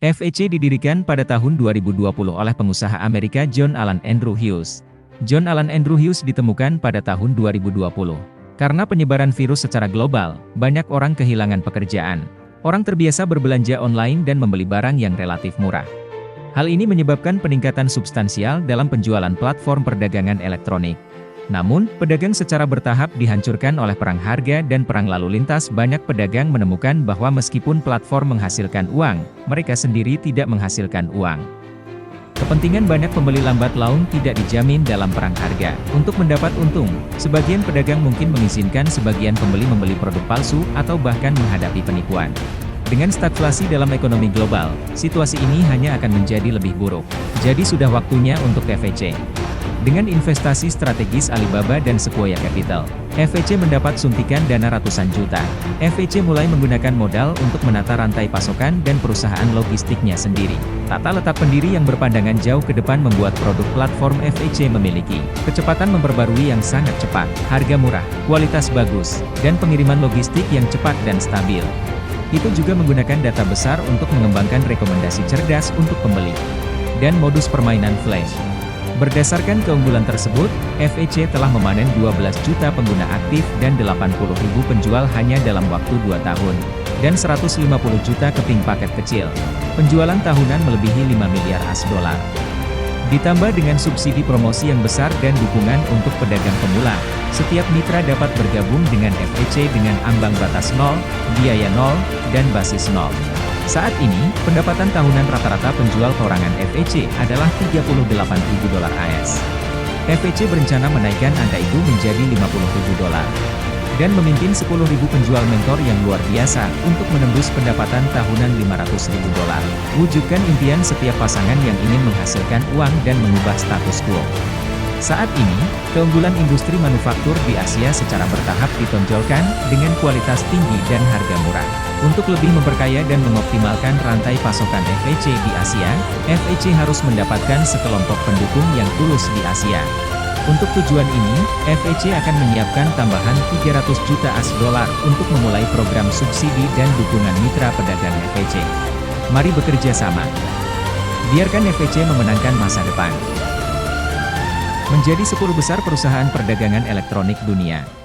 FEC didirikan pada tahun 2020 oleh pengusaha Amerika John Allen Andrew Hughes. John Allen Andrew Hughes ditemukan pada tahun 2020. Karena penyebaran virus secara global, banyak orang kehilangan pekerjaan. Orang terbiasa berbelanja online dan membeli barang yang relatif murah. Hal ini menyebabkan peningkatan substansial dalam penjualan platform perdagangan elektronik. Namun, pedagang secara bertahap dihancurkan oleh perang harga dan perang lalu lintas. Banyak pedagang menemukan bahwa meskipun platform menghasilkan uang, mereka sendiri tidak menghasilkan uang. Kepentingan banyak pembeli lambat laun tidak dijamin dalam perang harga. Untuk mendapat untung, sebagian pedagang mungkin mengizinkan sebagian pembeli membeli produk palsu atau bahkan menghadapi penipuan. Dengan stagflasi dalam ekonomi global, situasi ini hanya akan menjadi lebih buruk. Jadi sudah waktunya untuk FEC. Dengan investasi strategis Alibaba dan Sequoia Capital, FEC mendapat suntikan dana ratusan juta. FEC mulai menggunakan modal untuk menata rantai pasokan dan perusahaan logistiknya sendiri. Tata letak pendiri yang berpandangan jauh ke depan membuat produk platform FEC memiliki kecepatan memperbarui yang sangat cepat, harga murah, kualitas bagus, dan pengiriman logistik yang cepat dan stabil. Itu juga menggunakan data besar untuk mengembangkan rekomendasi cerdas untuk pembeli dan modus permainan flash. Berdasarkan keunggulan tersebut, FEC telah memanen 12 juta pengguna aktif dan 80.000 penjual hanya dalam waktu 2 tahun, dan 150 juta keping paket kecil. Penjualan tahunan melebihi 5 miliar US dollar. Ditambah dengan subsidi promosi yang besar dan dukungan untuk pedagang pemula, setiap mitra dapat bergabung dengan FEC dengan ambang batas 0, biaya 0, dan basis 0. Saat ini, pendapatan tahunan rata-rata penjual perorangan FEC adalah 38.000 dolar AS. FEC berencana menaikkan angka itu menjadi 50.000 dolar. Dan memimpin 10.000 penjual mentor yang luar biasa untuk menembus pendapatan tahunan 500.000 dolar. Wujudkan impian setiap pasangan yang ingin menghasilkan uang dan mengubah status quo. Saat ini, keunggulan industri manufaktur di Asia secara bertahap ditonjolkan dengan kualitas tinggi dan harga murah. Untuk lebih memperkaya dan mengoptimalkan rantai pasokan FEC di Asia, FEC harus mendapatkan sekelompok pendukung yang tulus di Asia. Untuk tujuan ini, FEC akan menyiapkan tambahan 300 juta US dollar untuk memulai program subsidi dan dukungan mitra pedagang FEC. Mari bekerja sama. Biarkan FEC memenangkan masa depan. Menjadi 10 besar perusahaan perdagangan elektronik dunia.